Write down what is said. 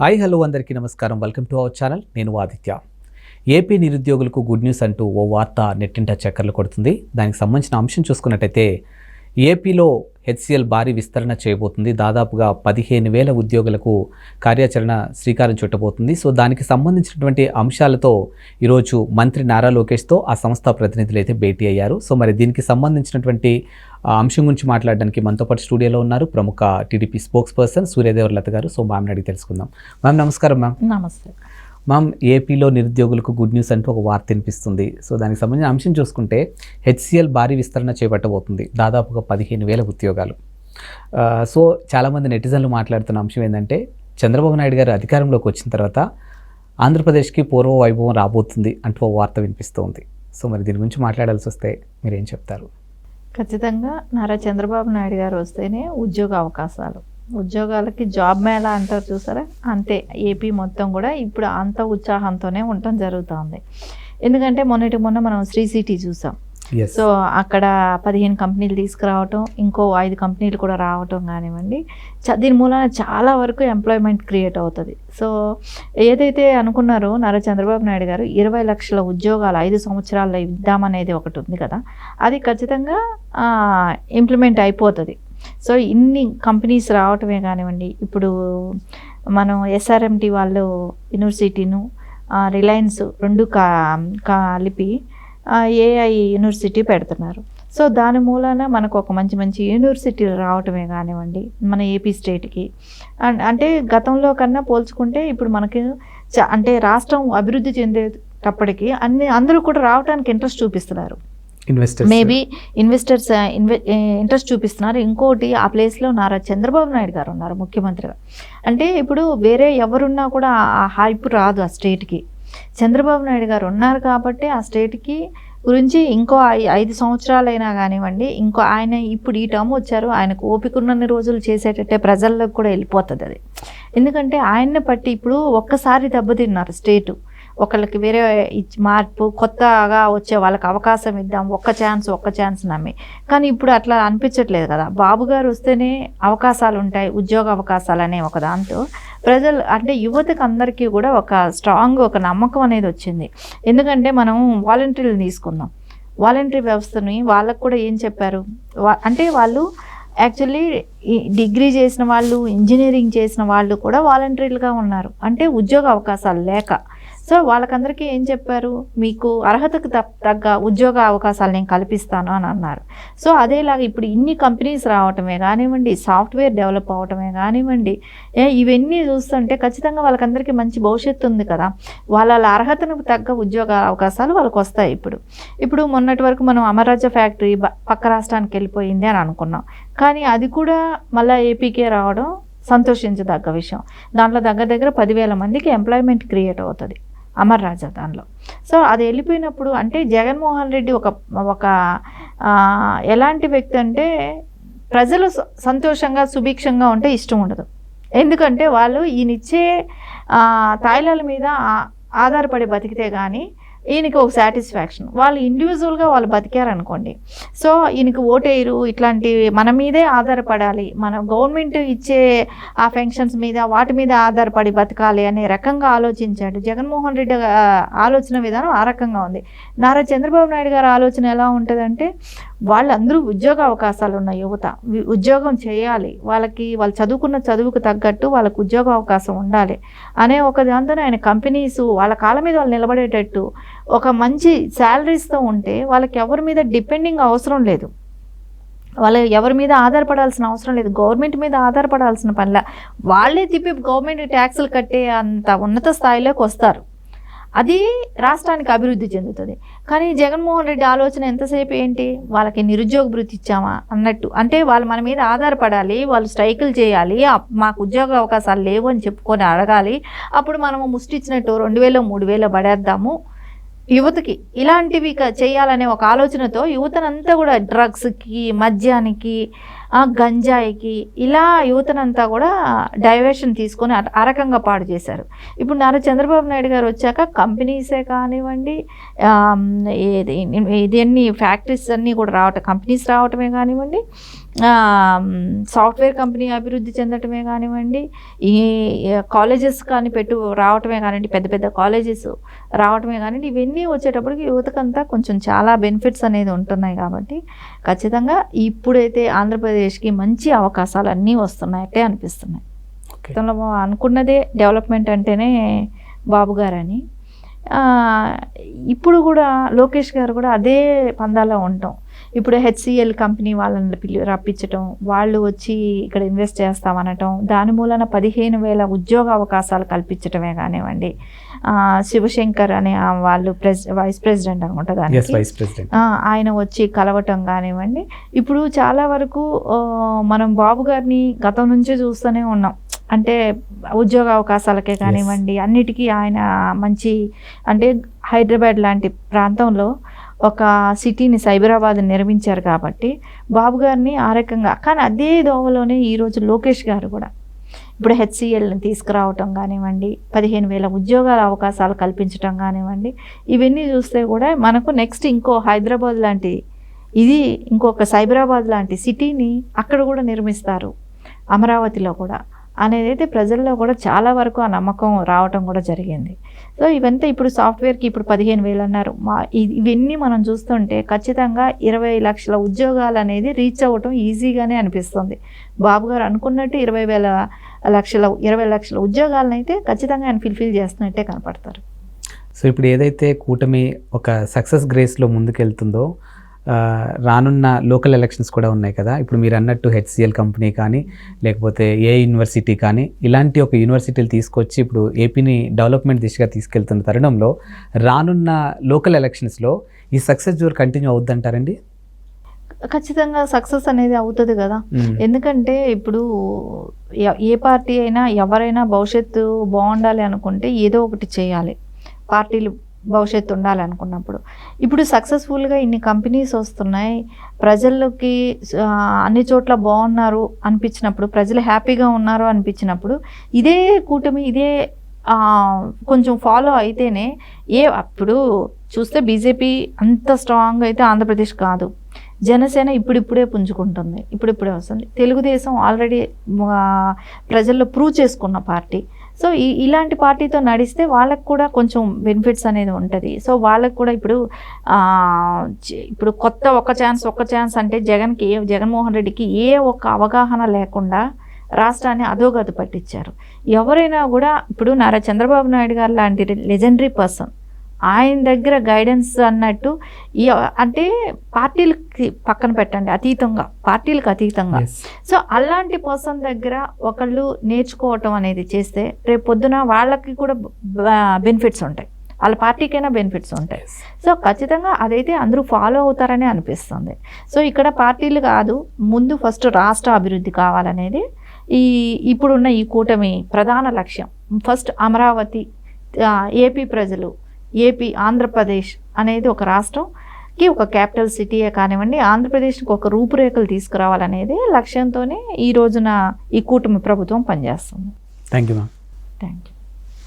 Hi hello అందరికీ నమస్కారం. Welcome to our channel. నేను ఆదిత్య. ఏపీ నిరుద్యోగులకు గుడ్ న్యూస్ అంటూ ఓ వార్త నెట్టింట చక్కర్లు కొడుతుంది. దానికి సంబంధించిన అంశం చూసుకున్నట్టయితే ఏపీలో హెచ్సిఎల్ భారీ విస్తరణ చేయబోతుంది. దాదాపుగా 15,000 ఉద్యోగులకు కార్యాచరణ శ్రీకారం చుట్టబోతుంది. సో దానికి సంబంధించినటువంటి అంశాలతో ఈరోజు మంత్రి నారా లోకేష్తో ఆ సంస్థ ప్రతినిధులు అయితే భేటీ అయ్యారు. సో మరి దీనికి సంబంధించినటువంటి అంశం గురించి మాట్లాడడానికి మనతో పాటు స్టూడియోలో ఉన్నారు ప్రముఖ టీడీపీ స్పోక్స్ పర్సన్ సూర్యదేవర్లత గారు. సో మ్యామ్ని అడిగి తెలుసుకుందాం. మ్యామ్ నమస్కారం. మ్యామ్ నమస్తే. మ్యామ్, ఏపీలో నిరుద్యోగులకు గుడ్ న్యూస్ అంటూ ఒక వార్త వినిపిస్తుంది. సో దానికి సంబంధించిన అంశం చూసుకుంటే హెచ్సిఎల్ భారీ విస్తరణ చేపట్టబోతుంది. దాదాపుగా 15,000 ఉద్యోగాలు. సో చాలామంది నెటిజన్లు మాట్లాడుతున్న అంశం ఏంటంటే చంద్రబాబు నాయుడు గారు అధికారంలోకి వచ్చిన తర్వాత ఆంధ్రప్రదేశ్కి పూర్వ వైభవం రాబోతుంది అంటూ ఒక వార్త వినిపిస్తుంది. సో మరి దీని గురించి మాట్లాడాల్సి వస్తే మీరేం చెప్తారు? ఖచ్చితంగా నారా చంద్రబాబు నాయుడు గారు వస్తేనే ఉద్యోగ అవకాశాలు, ఉద్యోగాలకి జాబ్ మేళా అంటారు చూసారా, అంతే ఏపీ మొత్తం కూడా ఇప్పుడు అంత ఉత్సాహంతోనే ఉండటం జరుగుతుంది. ఎందుకంటే మొన్న మనం శ్రీ సిటీ చూసాం. సో అక్కడ 15 కంపెనీలు తీసుకురావటం, ఇంకో 5 కంపెనీలు కూడా రావటం కానివ్వండి, దీని మూలాన చాలా వరకు ఎంప్లాయ్మెంట్ క్రియేట్ అవుతుంది. సో ఏదైతే అనుకున్నారో నారా చంద్రబాబు నాయుడు గారు 20 లక్షల ఉద్యోగాలు 5 సంవత్సరాల్లో ఇద్దామనేది ఒకటి ఉంది కదా, అది ఖచ్చితంగా ఇంప్లిమెంట్ అయిపోతుంది. సో ఇన్ని కంపెనీస్ రావటమే కానివ్వండి, ఇప్పుడు మనం ఎస్ఆర్ఎంటీ వాళ్ళు యూనివర్సిటీను రిలయన్స్ రెండు కలిపి ఏఐ యూనివర్సిటీ పెడుతున్నారు. సో దాని మూలాన మనకు ఒక మంచి యూనివర్సిటీలు రావటమే కానివ్వండి మన ఏపీ స్టేట్కి. అంటే గతంలో కన్నా పోల్చుకుంటే ఇప్పుడు మనకి అంటే రాష్ట్రం అభివృద్ధి చెందేటప్పటికి అందరూ కూడా రావడానికి ఇంట్రెస్ట్ చూపిస్తున్నారు. మేబీ ఇన్వెస్టర్స్ ఇంట్రెస్ట్ చూపిస్తున్నారు. ఇంకోటి ఆ ప్లేస్లో నారా చంద్రబాబు నాయుడు గారు ఉన్నారు ముఖ్యమంత్రిగా. అంటే ఇప్పుడు వేరే ఎవరున్నా కూడా ఆ హైప్ రాదు ఆ స్టేట్కి. చంద్రబాబు నాయుడు గారు ఉన్నారు కాబట్టి ఆ స్టేట్కి గురించి ఇంకో 5 సంవత్సరాలైనా కానివ్వండి, ఇంకో ఆయన ఇప్పుడు ఈ టర్మ్ వచ్చారు, ఆయనకు ఓపిక ఉన్నన్ని రోజులు చేసేటట్టే ప్రజల్లోకి కూడా వెళ్ళిపోతుంది అది. ఎందుకంటే ఆయన్ని పట్టి ఇప్పుడు ఒక్కసారి దెబ్బతిన్నారు స్టేటు. ఒకళ్ళకి వేరే మార్పు కొత్తగా వచ్చే వాళ్ళకి అవకాశం ఇద్దాం, ఒక్క ఛాన్స్ నమ్మి. కానీ ఇప్పుడు అట్లా అనిపించట్లేదు కదా. బాబు గారు వస్తేనే అవకాశాలు ఉంటాయి, ఉద్యోగ అవకాశాలు అనే ఒక దాంతో ప్రజలు అంటే యువతకు అందరికీ కూడా ఒక స్ట్రాంగ్ ఒక నమ్మకం అనేది వచ్చింది. ఎందుకంటే మనం వాలంటీర్లు తీసుకుందాం, వాలంటీర్ వ్యవస్థని వాళ్ళకు కూడా ఏం చెప్పారు అంటే వాళ్ళు యాక్చువల్లీ డిగ్రీ చేసిన వాళ్ళు, ఇంజనీరింగ్ చేసిన వాళ్ళు కూడా వాలంటీర్లుగా ఉన్నారు. అంటే ఉద్యోగ అవకాశాలు లేక. సో వాళ్ళకందరికీ ఏం చెప్పారు, మీకు అర్హతకు తగ్గ ఉద్యోగ అవకాశాలు నేను కల్పిస్తాను అని అన్నారు. సో అదేలాగా ఇప్పుడు ఇన్ని కంపెనీస్ రావటమే కానివ్వండి, సాఫ్ట్వేర్ డెవలప్ అవటమే కానివ్వండి, ఇవన్నీ చూస్తుంటే ఖచ్చితంగా వాళ్ళకందరికీ మంచి భవిష్యత్తు ఉంది కదా. వాళ్ళ అర్హతకు తగ్గ ఉద్యోగ అవకాశాలు వాళ్ళకి వస్తాయి. ఇప్పుడు మొన్నటి వరకు మనం అమర్రాజా ఫ్యాక్టరీ పక్క రాష్ట్రానికి వెళ్ళిపోయింది అని అనుకున్నాం. కానీ అది కూడా మళ్ళీ ఏపీకే రావడం సంతోషించదగ్గ విషయం. దాంట్లో దగ్గర 10,000 మందికి ఎంప్లాయ్మెంట్ క్రియేట్ అవుతుంది అమర్ రాజా దానిలో. సో అది వెళ్ళిపోయినప్పుడు అంటే జగన్మోహన్ రెడ్డి ఒక ఎలాంటి వ్యక్తి అంటే ప్రజలు సంతోషంగా సుభిక్షంగా ఉంటే ఇష్టం ఉండదు. ఎందుకంటే వాళ్ళు ఈయనిచ్చే తాయిలాల మీద ఆధారపడి బతికితే కానీ ఈయనకి ఒక సాటిస్ఫాక్షన్. వాళ్ళు ఇండివిజువల్గా వాళ్ళు బతికారనుకోండి, సో ఈయనకి ఓటేయరు, ఇట్లాంటివి మన మీదే ఆధారపడాలి, మన గవర్నమెంట్ ఇచ్చే ఆ పెన్షన్స్ మీద వాటి మీద ఆధారపడి బతకాలి అనే రకంగా ఆలోచించాడు జగన్మోహన్ రెడ్డి. ఆలోచన విధానం ఆ రకంగా ఉంది. నారా చంద్రబాబు నాయుడు గారి ఆలోచన ఎలా ఉంటుందంటే వాళ్ళందరూ ఉద్యోగ అవకాశాలు ఉన్న యువత ఉద్యోగం చేయాలి, వాళ్ళు చదువుకున్న చదువుకు తగ్గట్టు వాళ్ళకు ఉద్యోగ అవకాశం ఉండాలి అనే ఒక దాంతో ఆయన కంపెనీస్ వాళ్ళ కాళ్ళ మీద వాళ్ళు నిలబడేటట్టు ఒక మంచి శాలరీస్తో ఉంటే వాళ్ళకి ఎవరి మీద డిపెండింగ్ అవసరం లేదు, వాళ్ళు ఎవరి మీద ఆధారపడాల్సిన అవసరం లేదు, గవర్నమెంట్ మీద ఆధారపడాల్సిన పనిలా వాళ్ళే తిప్పి గవర్నమెంట్ ట్యాక్సులు కట్టే అంత ఉన్నత స్థాయిలోకి వస్తారు. అది రాష్ట్రానికి అభివృద్ధి చెందుతుంది. కానీ జగన్మోహన్ రెడ్డి ఆలోచన ఎంతసేపు ఏంటి, వాళ్ళకి నిరుద్యోగ భృతి ఇచ్చామా అన్నట్టు. అంటే వాళ్ళు మన మీద ఆధారపడాలి, వాళ్ళు స్ట్రైకులు చేయాలి, మాకు ఉద్యోగ అవకాశాలు లేవు అని చెప్పుకొని అడగాలి, అప్పుడు మనము ముష్టిచ్చినట్టు 2,000 3,000 పడేద్దాము యువతకి. ఇలాంటివి చేయాలనే ఒక ఆలోచనతో యువతనంతా కూడా డ్రగ్స్కి, మద్యానికి, గంజాయికి ఇలా యువతనంతా కూడా డైవర్షన్ తీసుకొని ఆ రకంగా పాడు చేశారు. ఇప్పుడు నారా చంద్రబాబు నాయుడు గారు వచ్చాక కంపెనీసే కానివ్వండి, ఇదన్నీ ఫ్యాక్టరీస్ అన్నీ కూడా కంపెనీస్ రావటమే కానివ్వండి, సాఫ్ట్వేర్ కంపెనీ అభివృద్ధి చెందటమే కానివ్వండి, ఈ కాలేజెస్ కానీ రావటమే కానివ్వండి, పెద్ద పెద్ద కాలేజెస్ రావటమే కానివ్వండి, ఇవన్నీ వచ్చేటప్పటికి యువతకంతా కొంచెం చాలా బెనిఫిట్స్ అనేది ఉంటున్నాయి. కాబట్టి ఖచ్చితంగా ఇప్పుడైతే ఆంధ్రప్రదేశ్కి మంచి అవకాశాలు అన్నీ వస్తున్నాయట్టే అనిపిస్తున్నాయి. గతంలో అనుకున్నదే డెవలప్మెంట్ అంటేనే బాబు గారని, ఇప్పుడు కూడా లోకేష్ గారు కూడా అదే పందాలో ఉంటాం. ఇప్పుడు హెచ్సిఎల్ కంపెనీ వాళ్ళని రప్పించటం, వాళ్ళు వచ్చి ఇక్కడ ఇన్వెస్ట్ చేస్తామనటం, దాని మూలన 15,000 ఉద్యోగ అవకాశాలు కల్పించటమే కానివ్వండి, శివశంకర్ అనే వాళ్ళు వైస్ ప్రెసిడెంట్ అనుకుంటా దానికి, ఆయన వచ్చి కలవటం కానివ్వండి. ఇప్పుడు చాలా వరకు మనం బాబు గారిని గతం నుంచే చూస్తూనే ఉన్నాం. అంటే ఉద్యోగ అవకాశాలకే కానివ్వండి, అన్నిటికీ ఆయన మంచి, అంటే హైదరాబాద్ లాంటి ప్రాంతంలో ఒక సిటీని, సైబరాబాద్ నిర్మించారు కాబట్టి బాబు గారిని ఆ రకంగా. కానీ అదే దోవలోనే ఈరోజు లోకేష్ గారు కూడా ఇప్పుడు హెచ్సిఎల్ని తీసుకురావటం కానివ్వండి, 15,000 ఉద్యోగాల అవకాశాలు కల్పించటం కానివ్వండి, ఇవన్నీ చూస్తే కూడా మనకు నెక్స్ట్ ఇంకో హైదరాబాద్ లాంటి ఇది, ఇంకొక సైబరాబాద్ లాంటి సిటీని అక్కడ కూడా నిర్మిస్తారు, అమరావతిలో కూడా అనేది అయితే ప్రజల్లో కూడా చాలా వరకు ఆ నమ్మకం రావటం కూడా జరిగింది. సో ఇవంతా ఇప్పుడు సాఫ్ట్వేర్కి ఇప్పుడు 15,000 అన్నారు. ఇవన్నీ మనం చూస్తుంటే ఖచ్చితంగా 20 లక్షల ఉద్యోగాలు అనేది రీచ్ అవ్వటం ఈజీగానే అనిపిస్తుంది. బాబు గారు అనుకున్నట్టు 20 లక్షల ఉద్యోగాలను అయితే ఖచ్చితంగా ఆయన ఫిల్ఫిల్ చేస్తున్నట్టే కనపడతారు. సో ఇప్పుడు ఏదైతే కూటమి ఒక సక్సెస్ గ్రేస్లో ముందుకెళ్తుందో, రానున్న లోకల్ ఎలక్షన్స్ కూడా ఉన్నాయి కదా. ఇప్పుడు మీరు అన్నట్టు హెచ్సిఎల్ కంపెనీ కానీ, లేకపోతే ఏ యూనివర్సిటీ కానీ, ఇలాంటి ఒక యూనివర్సిటీలు తీసుకొచ్చి ఇప్పుడు ఏపీని డెవలప్మెంట్ దిశగా తీసుకెళ్తున్న తరుణంలో రానున్న లోకల్ ఎలక్షన్స్లో ఈ సక్సెస్ జోర్ కంటిన్యూ అవుద్దంటారండి? ఖచ్చితంగా సక్సెస్ అనేది అవుతుంది కదా. ఎందుకంటే ఇప్పుడు ఏ పార్టీ అయినా, ఎవరైనా భవిష్యత్తు బాగుండాలి అనుకుంటే ఏదో ఒకటి చేయాలి. పార్టీలు భవిష్యత్తు ఉండాలనుకున్నప్పుడు ఇప్పుడు సక్సెస్ఫుల్గా ఇన్ని కంపెనీస్ వస్తున్నాయి, ప్రజలకి అన్ని చోట్ల బాగున్నారు అనిపించినప్పుడు, ప్రజలు హ్యాపీగా ఉన్నారు అనిపించినప్పుడు, ఇదే కూటమి ఇదే కొంచెం ఫాలో అయితేనే. అప్పుడు చూస్తే బీజేపీ అంత స్ట్రాంగ్ అయితే ఆంధ్రప్రదేశ్ కాదు, జనసేన ఇప్పుడిప్పుడే పుంజుకుంటుంది, ఇప్పుడిప్పుడే వస్తుంది. తెలుగుదేశం ఆల్రెడీ ప్రజల్లో ప్రూవ్ చేసుకున్న పార్టీ. సో ఇలాంటి పార్టీతో నడిస్తే వాళ్ళకు కూడా కొంచెం బెనిఫిట్స్ అనేది ఉంటుంది. సో వాళ్ళకు కూడా ఇప్పుడు కొత్త ఒక ఛాన్స్ అంటే జగన్మోహన్ రెడ్డికి ఏ ఒక్క అవగాహన లేకుండా రాష్ట్రాన్ని అధోగతి పట్టించారు. ఎవరైనా కూడా ఇప్పుడు నారా చంద్రబాబు నాయుడు గారు లాంటి లెజెండరీ పర్సన్, ఆయన దగ్గర గైడెన్స్ అన్నట్టు, అంటే పార్టీలకి పక్కన పెట్టండి, పార్టీలకు అతీతంగా. సో అలాంటి పర్సన్ దగ్గర ఒకళ్ళు నేర్చుకోవటం అనేది చేస్తే రేపు పొద్దున వాళ్ళకి కూడా బెనిఫిట్స్ ఉంటాయి, వాళ్ళ పార్టీకైనా బెనిఫిట్స్ ఉంటాయి. సో ఖచ్చితంగా అదైతే అందరూ ఫాలో అవుతారని అనిపిస్తుంది. సో ఇక్కడ పార్టీలు కాదు, ముందు ఫస్ట్ రాష్ట్ర అభివృద్ధి కావాలనేది ఇప్పుడున్న ఈ కూటమి ప్రధాన లక్ష్యం. ఫస్ట్ అమరావతి, ఏపీ ప్రజలు, ఆంధ్రప్రదేశ్ అనేది ఒక రాష్ట్రంకి ఒక క్యాపిటల్ సిటీయే కానివ్వండి, ఆంధ్రప్రదేశ్కి ఒక రూపురేఖలు తీసుకురావాలనేది లక్ష్యంతోనే ఈ రోజున ఈ కూటమి ప్రభుత్వం పనిచేస్తుంది. Thank you ma'am. Thank you.